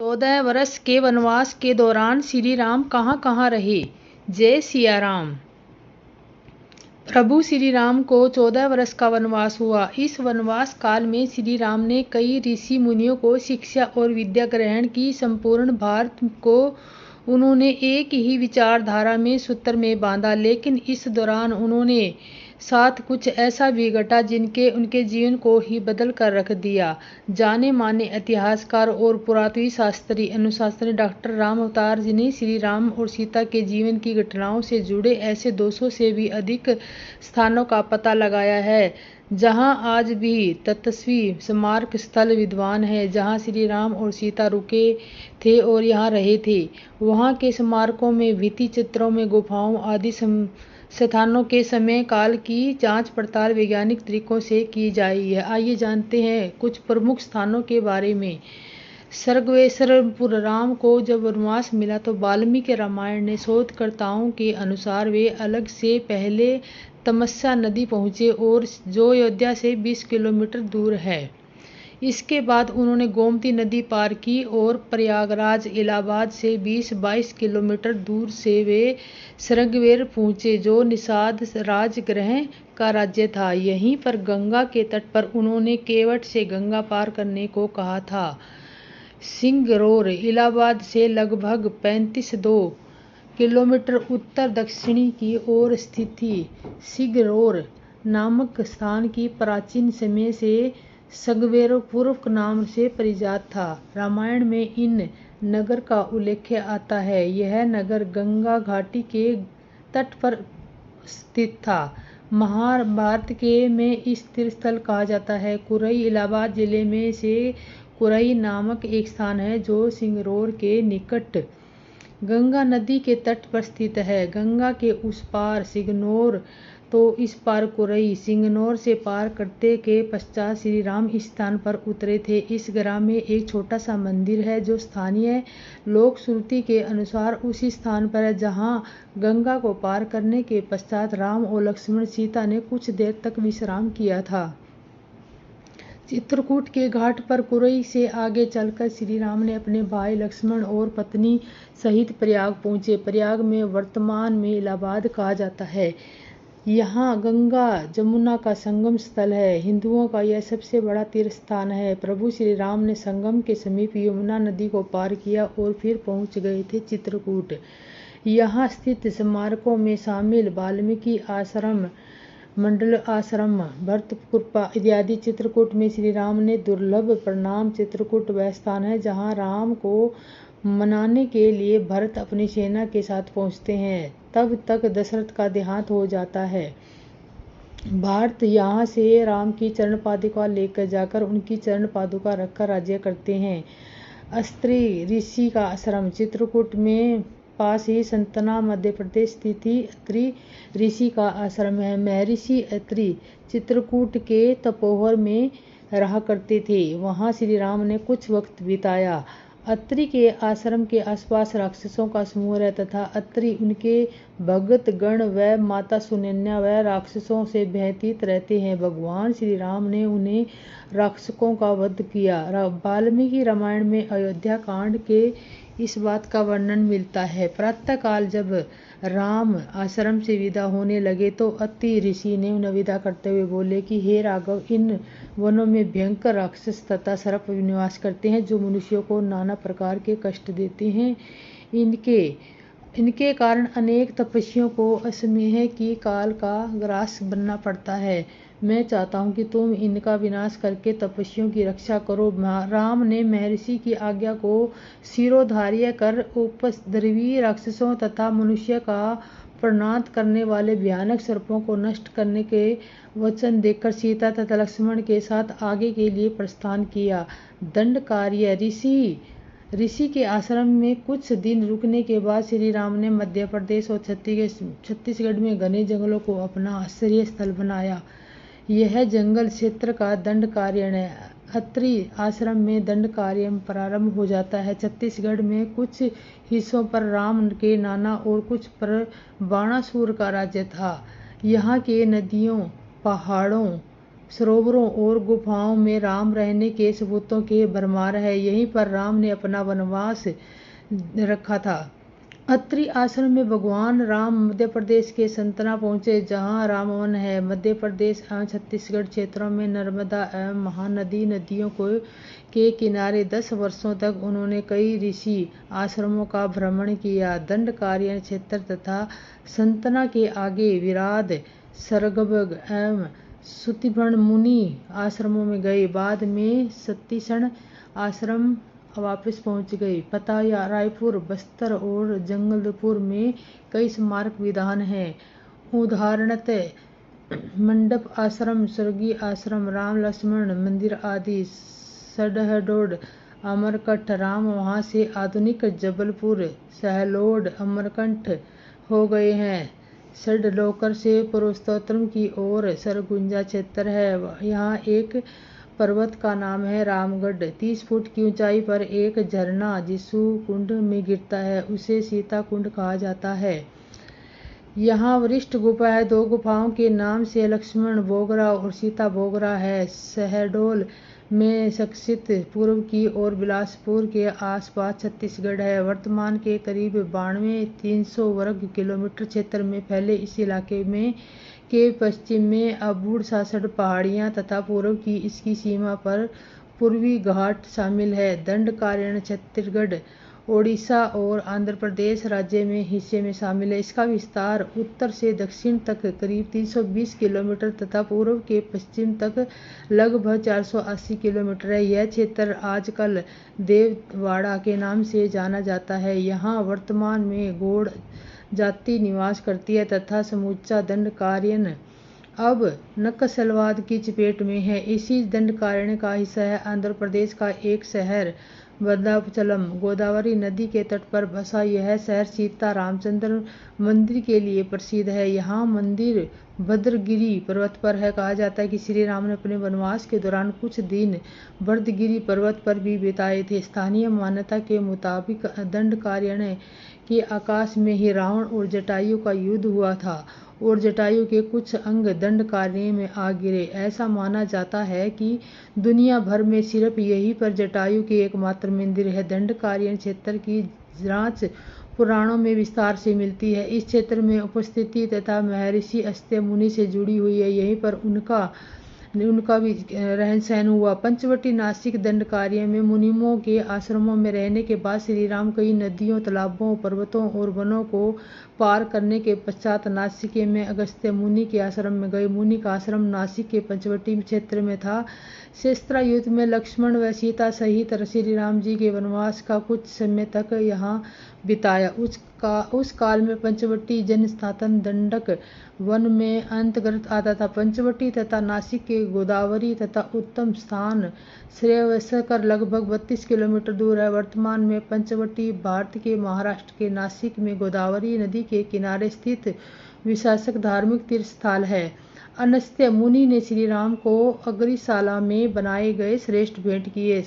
14 वर्ष के वनवास के दौरान श्री राम कहाँ कहाँ रहे। जय सिया राम। प्रभु श्री राम को 14 वर्ष का वनवास हुआ। इस वनवास काल में श्री राम ने कई ऋषि मुनियों को शिक्षा और विद्या ग्रहण की। संपूर्ण भारत को उन्होंने एक ही विचारधारा में सूत्र में बांधा, लेकिन इस दौरान उन्होंने साथ कुछ ऐसा भी घटा जिनके उनके जीवन को ही बदल कर रख दिया। जाने माने इतिहासकार और पुरातत्व शास्त्री अनुशास्त्री डॉक्टर राम अवतार जी ने श्री राम और सीता के जीवन की घटनाओं से जुड़े ऐसे 200 से भी अधिक स्थानों का पता लगाया है जहां आज भी तत्स्वी स्मारक स्थल विद्वान है, जहां श्री राम और सीता रुके थे और यहाँ रहे थे। वहां के स्मारकों में भित्ति चित्रों में गुफाओं आदि स्थानों के समय काल की जांच पड़ताल वैज्ञानिक तरीकों से की जाई है। आइए जानते हैं कुछ प्रमुख स्थानों के बारे में। सर्वेश्वरपुर। राम को जब वनवास मिला तो वाल्मीकि रामायण ने शोधकर्ताओं के अनुसार वे अलग से पहले तमस्या नदी पहुंचे और जो अयोध्या से 20 किलोमीटर दूर है। इसके बाद उन्होंने गोमती नदी पार की और प्रयागराज इलाहाबाद से 20-22 किलोमीटर दूर से वे श्रृंगेरी पहुंचे, जो निषाद राजगृह का राज्य था। यहीं पर गंगा के तट पर उन्होंने केवट से गंगा पार करने को कहा था। सिंगरौर इलाहाबाद से लगभग 35-2 किलोमीटर उत्तर दक्षिणी की ओर स्थित थी। सिंगरौर नामक स्थान की प्राचीन समय से संगमेरपुर नाम से परिजात था। रामायण में इन नगर का उल्लेख आता है। यह नगर गंगा घाटी के तट पर स्थित था। महाभारत के में इस तीर्थस्थल कहा जाता है। कुरई इलाहाबाद जिले में से कुरई नामक एक स्थान है जो सिंगरौर के निकट गंगा नदी के तट पर स्थित है। गंगा के उस पार सिंगनौर तो इस पार कुरई। सिंगनौर से पार करते के पश्चात श्री राम इस स्थान पर उतरे थे। इस ग्राम में एक छोटा सा मंदिर है जो स्थानीय लोक श्रुति के अनुसार उसी स्थान पर है जहां गंगा को पार करने के पश्चात राम और लक्ष्मण सीता ने कुछ देर तक विश्राम किया था। चित्रकूट के घाट पर कुरई से आगे चलकर श्री राम ने अपने भाई लक्ष्मण और पत्नी सहित प्रयाग पहुंचे। प्रयाग में वर्तमान में इलाहाबाद कहा जाता है। यहाँ गंगा जमुना का संगम स्थल है। हिंदुओं का यह सबसे बड़ा तीर्थ स्थान है। प्रभु श्री राम ने संगम के समीप यमुना नदी को पार किया और फिर पहुंच गए थे चित्रकूट। यहाँ स्थित स्मारकों में शामिल वाल्मीकि आश्रम, मंडल आश्रम, भरत कृपा इत्यादि। चित्रकूट में श्री राम ने दुर्लभ प्रणाम। चित्रकूट वह स्थान है जहाँ राम को मनाने के लिए भरत अपनी सेना के साथ पहुँचते हैं। तब तक दशरथ का देहांत हो जाता है। भारत यहाँ से राम की चरण पादुका लेकर जाकर उनकी चरण पादुका रखकर राज्य करते हैं। अत्रि ऋषि का आश्रम चित्रकूट में पास ही सतना मध्य प्रदेश स्थित अत्रि ऋषि का आश्रम है। महर्षि अत्रि चित्रकूट के तपोवन में रहा करते थे। वहाँ श्री राम ने कुछ वक्त बिताया। अत्रि के आश्रम के आसपास राक्षसों का समूह रहता था। अत्रि उनके भगत गण व माता सुनैना व राक्षसों से भयभीत रहते हैं। भगवान श्री राम ने उन्हें राक्षसों का वध किया। वाल्मीकि रामायण में अयोध्या कांड के इस बात का वर्णन मिलता है। प्रातःकाल जब राम आश्रम से विदा होने लगे तो अत्रि ऋषि ने उन्हें विदा करते हुए बोले कि हे राघव, इन वनों में भयंकर राक्षस तथा सर्प निवास करते हैं जो मनुष्यों को नाना प्रकार के कष्ट देते हैं। इनके कारण अनेक तपस्वियों को असमय की काल का ग्रास बनना पड़ता है। मैं चाहता हूँ कि तुम इनका विनाश करके तपस्वियों की रक्षा करो। राम ने महर्षि की आज्ञा को शिरोधार्य कर उपद्रवी राक्षसों तथा मनुष्य का प्रणाद करने वाले भयानक सर्पों को नष्ट करने के वचन देकर सीता तथा लक्ष्मण के साथ आगे के लिए प्रस्थान किया। दंडकार्य ऋषि के आश्रम में कुछ दिन रुकने के बाद श्री राम ने मध्य प्रदेश और छत्तीसगढ़ में घने जंगलों को अपना आश्रय स्थल बनाया। यह जंगल क्षेत्र का दंडकारण्य है। अत्रि आश्रम में दंडकार्य प्रारंभ हो जाता है। छत्तीसगढ़ में कुछ हिस्सों पर राम के नाना और कुछ पर बाणासुर का राज्य था। यहाँ के नदियों, पहाड़ों, सरोवरों और गुफाओं में राम रहने के सबूतों के भरमार है। यहीं पर राम ने अपना वनवास रखा था। अत्रि आश्रम में भगवान राम मध्य प्रदेश के संतना पहुंचे, जहां रामवन है। मध्य प्रदेश एवं छत्तीसगढ़ क्षेत्रों में नर्मदा एवं महानदी नदियों के किनारे 10 वर्षों तक उन्होंने कई ऋषि आश्रमों का भ्रमण किया। दंडकारण्य क्षेत्र तथा संतना के आगे विराद, सरगर्भ एवं सुतिभण मुनि आश्रमों में गए। बाद में सतीशण आश्रम वापस पहुंच गए। पता रायपुर, बस्तर और जंगलपुर में कई स्मारक विधान हैं। उदाहरणतः मंडप आश्रम, स्वर्गीय आश्रम, राम लक्ष्मण मंदिर आदि। सडहडोड, अमरकंठ, राम वहां से आधुनिक जबलपुर, सहलोड, अमरकंठ हो गए हैं। सडलोकर से पुरुषोत्तम की ओर सरगुजा क्षेत्र है। यहाँ एक पर्वत का नाम है रामगढ़। 30 फुट की ऊंचाई पर एक झरना जिसु कुंड में गिरता है, उसे सीता कुंड कहा जाता है। यहाँ वरिष्ठ गुफा है। 2 गुफाओं के नाम से लक्ष्मण बोगरा और सीता बोगरा है। शहडोल में शक्सित पूर्व की ओर बिलासपुर के आसपास छत्तीसगढ़ है। वर्तमान के करीब 92,300 वर्ग किलोमीटर क्षेत्र में फैले इस इलाके में के पश्चिम में अबूढ़ सासड़ पहाड़ियाँ तथा पूर्व की इसकी सीमा पर पूर्वी घाट शामिल है। दंडकारण्य छत्तीसगढ़, ओडिशा और आंध्र प्रदेश राज्य में हिस्से में शामिल है। इसका विस्तार उत्तर से दक्षिण तक करीब 320 किलोमीटर तथा पूर्व के पश्चिम तक लगभग 480 किलोमीटर है। यह क्षेत्र आजकल देववाड़ा के नाम से जाना जाता है। यहाँ वर्तमान में गौड़ जाति निवास करती है तथा समूचा दंडकारण्य अब नक्सलवाद की चपेट में है। इसी दंडकारण्य का हिस्सा है आंध्र प्रदेश का एक शहर भद्राचलम। गोदावरी नदी के तट पर बसा यह शहर सीता रामचंद्र मंदिर के लिए प्रसिद्ध है। यहाँ मंदिर भद्रगिरी पर्वत पर है। कहा जाता है कि श्री राम ने अपने वनवास के दौरान कुछ दिन भद्रगिरी पर्वत पर भी बिताए थे। स्थानीय मान्यता के मुताबिक दंडकारण्य के आकाश में ही रावण और जटायु का युद्ध हुआ था और जटायु के कुछ अंग दंडकारण्य में आ गिरे। ऐसा माना जाता है कि दुनिया भर में सिर्फ यहीं पर जटायु के एकमात्र मंदिर है। दंडकारण्य क्षेत्र की जांच पुराणों में विस्तार से मिलती है। इस क्षेत्र में उपस्थिति तथा महर्षि अगस्त्य मुनि से जुड़ी हुई है। यहीं पर उनका भी रहन सहन हुआ। पंचवटी नासिक दंडकारण्य में मुनिमों के आश्रमों में रहने के बाद श्री राम कई नदियों, तालाबों, पर्वतों और वनों को पार करने के पश्चात नासिक में अगस्त्य मुनि के आश्रम में गए। मुनि का आश्रम नासिक के पंचवटी क्षेत्र में था। शस्त्रायुद्ध में लक्ष्मण व सीता सहित श्री राम जी के वनवास का कुछ समय तक यहाँ बिताया। उस काल में पंचवटी जनस्थान दंडक वन में अंतर्गत आता था। पंचवटी तथा नासिक के गोदावरी तथा उत्तम स्थान श्रेयस्कर लगभग 32 किलोमीटर दूर है। वर्तमान में पंचवटी भारत के महाराष्ट्र के नासिक में गोदावरी नदी के किनारे स्थित विशासक धार्मिक तीर्थ स्थल है। अगस्त्य मुनि ने श्री राम को अग्निशाला में बनाए गए श्रेष्ठ भेंट किए।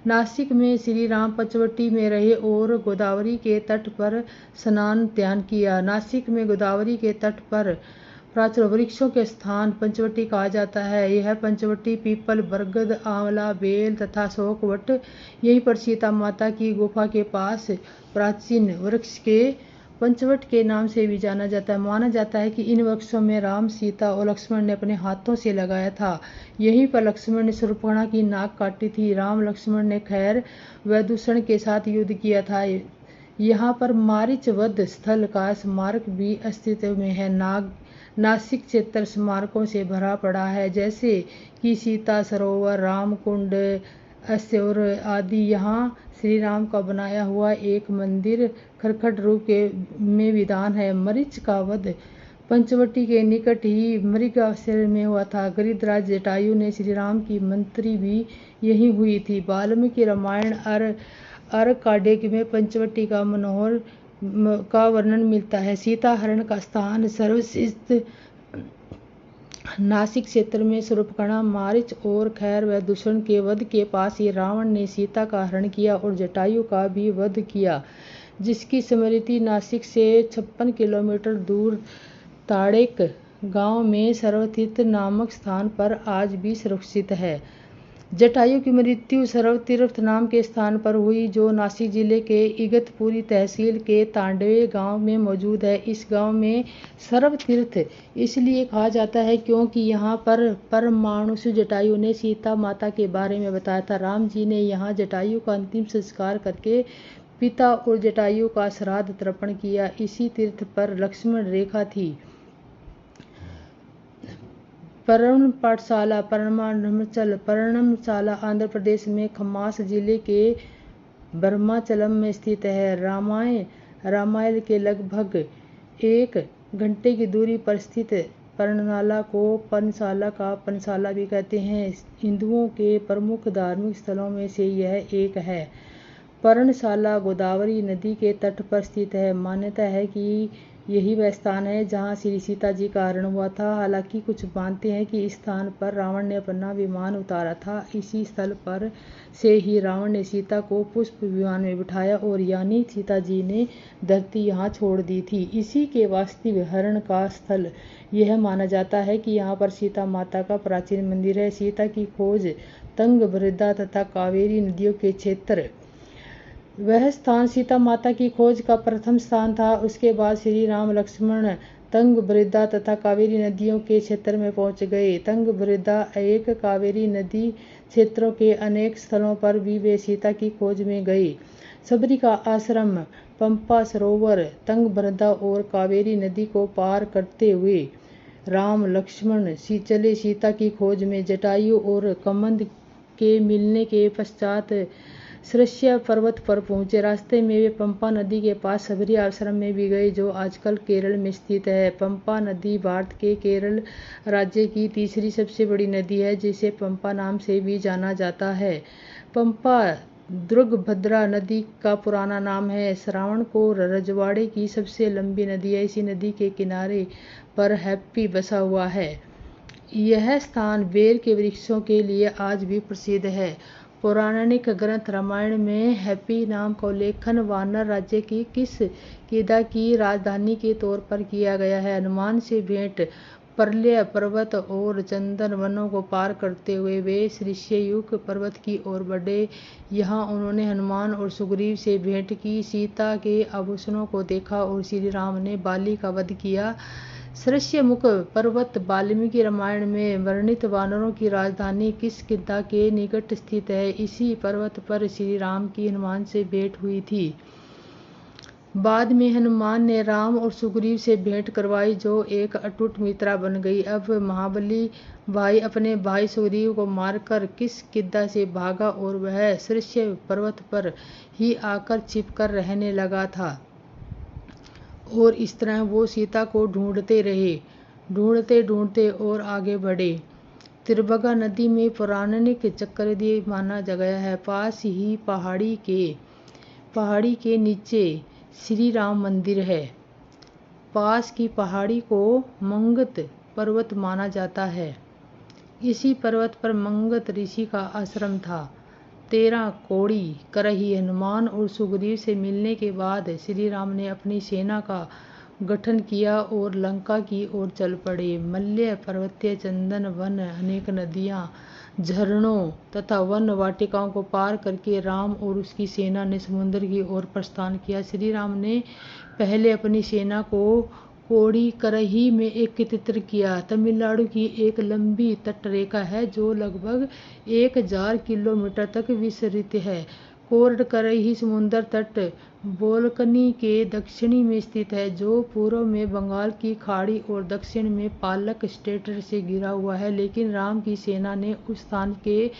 नासिक में श्री राम पंचवटी में रहे और गोदावरी के तट पर स्नान ध्यान किया। नासिक में गोदावरी के तट पर प्राचीन वृक्षों के स्थान पंचवटी कहा जाता है। यह पंचवटी पीपल, बरगद, आंवला, बेल तथा शोक वट, यहीं पर सीता माता की गुफा के पास प्राचीन वृक्ष के पंचवट के नाम से भी जाना जाता है। माना जाता है कि इन वृक्षों में राम, सीता और लक्ष्मण ने अपने हाथों से लगाया था। यहीं पर लक्ष्मण ने शूर्पणखा की नाक काटी थी। राम लक्ष्मण ने खैर व दूषण के साथ युद्ध किया था। यहाँ पर मारीच वध स्थल का स्मारक भी अस्तित्व में है। नासिक क्षेत्र स्मारकों से भरा पड़ा है, जैसे कि सीता सरोवर, राम कुंड, अस्योर आदि। यहाँ श्री राम का बनाया हुआ एक मंदिर खरखट रूप में विधान है। मरीच का वध पंचवटी के निकट ही मृगशिर में हुआ था। गिरिराज जटायु ने श्री राम की मंत्री भी यहीं हुई थी। वाल्मीकि रामायण अर्काडेक में पंचवटी का मनोहर का वर्णन मिलता है। सीता हरण का स्थान सर्वश्रेष्ठ नासिक क्षेत्र में शूर्पणखा, मारीच और खैर व दूषण के वध के पास ही रावण ने सीता का हरण किया और जटायु का भी वध किया, जिसकी स्मृति नासिक से 56 किलोमीटर दूर ताड़ेक गांव में सर्वतीर्थ नामक स्थान पर आज भी सुरक्षित है। जटायु की मृत्यु सर्वतीर्थ नाम के स्थान पर हुई, जो नासिक जिले के इगतपुरी तहसील के तांडवे गांव में मौजूद है। इस गांव में सर्वतीर्थ इसलिए कहा जाता है क्योंकि यहाँ पर परमाणुषु जटायु ने सीता माता के बारे में बताया था। राम जी ने यहाँ जटायु का अंतिम संस्कार करके पिता और जटायु का श्राद्ध तर्पण किया। इसी तीर्थ पर लक्ष्मण रेखा थी। पर्णमशाला आंध्र प्रदेश में खम्मास जिले के ब्रह्माचलम में स्थित है। रामायण के लगभग 1 घंटे की दूरी पर स्थित पर्णशाला को पर्णशाला भी कहते हैं। हिंदुओं के प्रमुख धार्मिक स्थलों में से यह एक है। पर्णशाला गोदावरी नदी के तट पर स्थित है। मान्यता है कि यही वह स्थान है जहां श्री सीता जी का हरण हुआ था। हालांकि कुछ मानते हैं कि इस स्थान पर रावण ने अपना विमान उतारा था। इसी स्थल पर से ही रावण ने सीता को पुष्प विमान में बिठाया और यानी सीता जी ने धरती यहाँ छोड़ दी थी। इसी के वास्तविक हरण का स्थल यह माना जाता है कि यहाँ पर सीता माता का प्राचीन मंदिर है। सीता की खोज तंगभद्रा तथा कावेरी नदियों के क्षेत्र वह स्थान सीता माता की खोज का प्रथम स्थान था। उसके बाद श्री राम लक्ष्मण तंगभद्रा तथा कावेरी नदियों के क्षेत्र में पहुंच गए। तंगभद्रा एक कावेरी नदी क्षेत्रों के अनेक स्थलों पर भी वे सीता की खोज में गए। सबरी का आश्रम, पंपा सरोवर, तंगभद्रा और कावेरी नदी को पार करते हुए राम लक्ष्मण चले सीता की खोज में। जटायु और कमंद के मिलने के पश्चात सृष्य पर्वत पर पहुंचे। रास्ते में वे पंपा नदी के पास सबरी आश्रम में भी गए, जो आजकल केरल में स्थित है। पंपा नदी भारत के केरल राज्य की तीसरी सबसे बड़ी नदी है, जिसे पंपा नाम से भी जाना जाता है। पंपा तुंगभद्रा नदी का पुराना नाम है। श्रावणकोर रजवाड़े की सबसे लंबी नदी है। इसी नदी के किनारे पर हम्पी बसा हुआ है। यह स्थान बेर के वृक्षों के लिए आज भी प्रसिद्ध है। पौराणिक ग्रंथ रामायण में हम्पी नाम का उल्लेखन वानर राज्य की किष्किंधा की राजधानी के तौर पर किया गया है। हनुमान से भेंट, पर्वल्य पर्वत और चंदन वनों को पार करते हुए वे ऋष्ययुग पर्वत की ओर बढ़े। यहाँ उन्होंने हनुमान और सुग्रीव से भेंट की, सीता के आभूषणों को देखा और श्री राम ने बाली का वध किया। ऋष्यमुख पर्वत वाल्मीकि रामायण में वर्णित वानरों की राजधानी किष्किंधा के निकट स्थित है। इसी पर्वत पर श्री राम की हनुमान से भेंट हुई थी। बाद में हनुमान ने राम और सुग्रीव से भेंट करवाई, जो एक अटूट मित्रता बन गई। अब महाबली भाई अपने भाई सुग्रीव को मारकर किष्किंधा से भागा और वह ऋष्य पर्वत पर ही आकर छिपकर रहने लगा था। और इस तरह वो सीता को ढूंढते रहे, ढूंढते और आगे बढ़े। त्रिभगा नदी में पौराणिक चक्रद्वीप माना गया है। पास ही पहाड़ी के नीचे श्री राम मंदिर है। पास की पहाड़ी को मंगत पर्वत माना जाता है। इसी पर्वत पर मंगत ऋषि का आश्रम था। 13 कोड़ी करही हनुमान और सुग्रीव से मिलने के बाद श्री राम ने अपनी सेना का गठन किया और लंका की ओर चल पड़े। मल्य पर्वतीय चंदन वन, अनेक नदियां, झरनों तथा वन वाटिकाओं को पार करके राम और उसकी सेना ने समुद्र की ओर प्रस्थान किया। श्री राम ने पहले अपनी सेना को कोड़ी करही में एकत्रित किया। तमिलनाडु की एक लंबी तटरेखा है जो लगभग 1000 किलोमीटर तक विस्तृत है। कोर्ड करही समुद्र तट बोल्कनी के दक्षिणी में स्थित है, जो पूर्व में बंगाल की खाड़ी और दक्षिण में पालक स्ट्रेट से घिरा हुआ है। लेकिन राम की सेना ने उस स्थान के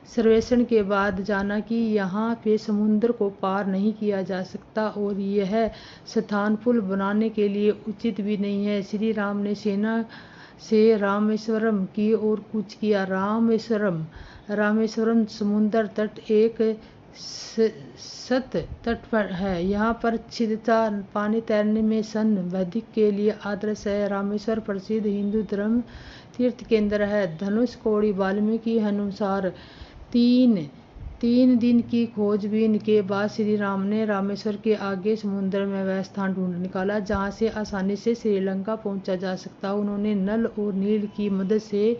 सर्वेक्षण के बाद जाना कि यहाँ पे समुद्र को पार नहीं किया जा सकता और यह स्थान पुल बनाने के लिए उचित भी नहीं है। श्री राम ने सेना से रामेश्वरम की ओर कूच किया। रामेश्वरम समुद्र तट एक सत तट पर है। यहाँ पर छिदता पानी तैरने में वैदिक के लिए आदर्श है। रामेश्वर प्रसिद्ध हिंदू धर्म तीर्थ केंद्र है। धनुष कोड़ी वाल्मीकि अनुसार 3 3 दिन की खोजबीन के बाद श्री राम ने रामेश्वर के आगे समुद्र में वह स्थान ढूंढ निकाला जहां से आसानी से श्रीलंका पहुंचा जा सकता। उन्होंने नल और नील की मदद से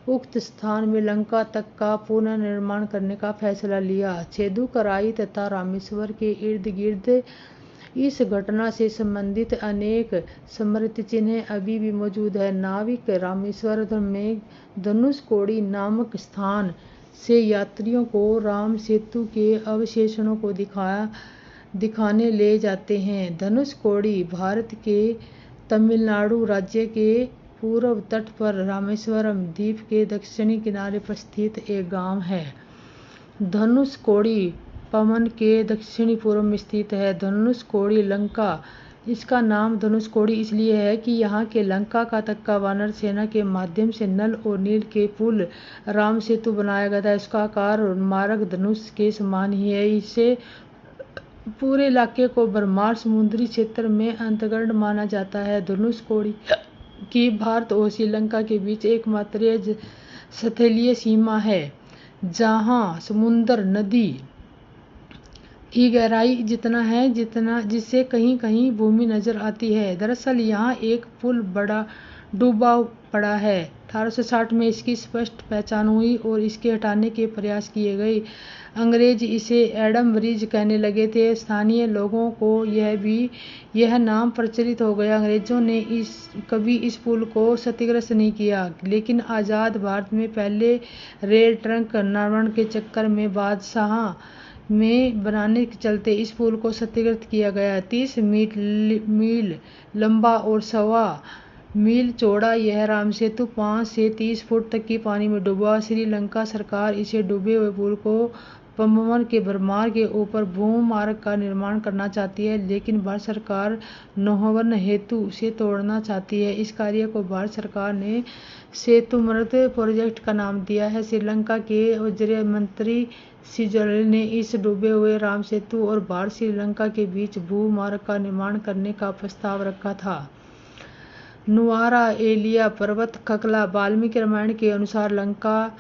उक्त स्थान में लंका तक का पुनर्निर्माण करने का फैसला लिया। छेदुकराई तथा रामेश्वर के इर्द गिर्द इस घटना से संबंधित अनेक स्मृति चिन्ह अभी भी मौजूद है। नाविक रामेश्वर में धनुषकोडी नामक स्थान से यात्रियों को राम सेतु के अवशेषों को दिखाने ले जाते हैं। धनुषकोडी भारत के तमिलनाडु राज्य के पूर्व तट पर रामेश्वरम द्वीप के दक्षिणी किनारे पर स्थित एक गांव है। धनुषकोडी पवन के दक्षिणी पूर्व में स्थित है। धनुषकोडी लंका, इसका नाम धनुषकोडी इसलिए है कि यहाँ के लंका का तक्का वानर सेना के माध्यम से नल और नील के पुल राम सेतु बनाया गया था। इसका आकार मारक धनुष के समान ही है। इससे पूरे इलाके को भरमार समुद्री क्षेत्र में अंतर्गत माना जाता है। धनुषकोडी की भारत और श्रीलंका के बीच एकमात्र स्थलीय सीमा है जहाँ समुद्र नदी की गहराई जितना है जिससे कहीं कहीं भूमि नजर आती है। दरअसल यहाँ एक पुल बड़ा डूबा पड़ा है। 1860 में इसकी स्पष्ट पहचान हुई और इसके हटाने के प्रयास किए गए। अंग्रेज इसे एडम ब्रिज कहने लगे थे। स्थानीय लोगों को यह नाम प्रचलित हो गया। अंग्रेजों ने कभी इस पुल को क्षतिग्रस्त नहीं किया, लेकिन आज़ाद भारत में पहले रेल ट्रैक निर्माण के चक्कर में बादशाह में बनाने के चलते इस पुल को क्षतिग्रस्त किया गया। 30 मील लंबा और 1.25 मील चौड़ा यह राम सेतु 5 से 30 फुट तक की पानी में डूबा। श्रीलंका सरकार इसे डूबे हुए पुल को पंबन के भरमार के ऊपर भूमार्ग का निर्माण करना चाहती है, लेकिन भारत सरकार नौवहन हेतु उसे तोड़ना चाहती है। इस कार्य को भारत सरकार ने सेतुमर्त प्रोजेक्ट का नाम दिया है। श्रीलंका के वज्र मंत्री सिजल ने इस डूबे हुए राम सेतु और भारत श्रीलंका के बीच भूमार्ग का निर्माण करने का प्रस्ताव रखा था। नुआरा एलिया पर्वत खकला वाल्मीकि रामायण के अनुसार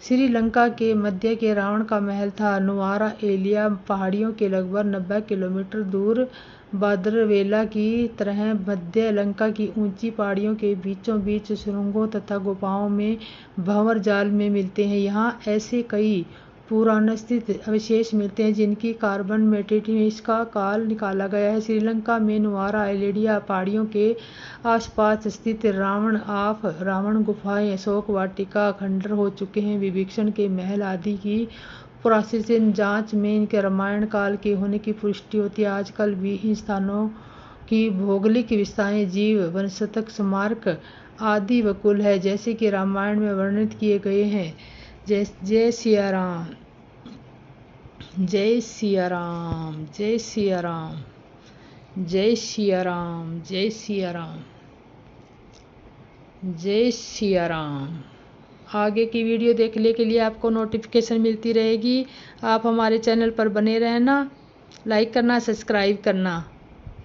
श्रीलंका के मध्य के रावण का महल था। नुआरा एलिया पहाड़ियों के लगभग 90 किलोमीटर दूर बादरवेला की तरह मध्य लंका की ऊंची पहाड़ियों के बीचों बीच सुरंगों तथा गुफाओं में भंवर जाल में मिलते हैं। यहाँ ऐसे कई पुराणस्थित अवशेष मिलते हैं जिनकी कार्बन डेटिंग में इसका काल निकाला गया है। श्रीलंका में नुआरा एलिया पहाड़ियों के आसपास स्थित रावण गुफाएं, अशोक वाटिका खंडर हो चुके हैं। विभीषण के महल आदि की पुरातत्व जांच में इनके रामायण काल के होने की पुष्टि होती है। आजकल भी इन स्थानों की भौगोलिक विशेषताएं जीव वनस्पतिक स्मारक आदि वकुल है, जैसे कि रामायण में वर्णित किए गए हैं। जय सिया राम, जय सिया राम, जय सिया राम, जय सिया राम, जय सिया राम, जय सिया राम। आगे की वीडियो देखने के लिए आपको नोटिफिकेशन मिलती रहेगी। आप हमारे चैनल पर बने रहना, लाइक करना, सब्सक्राइब करना।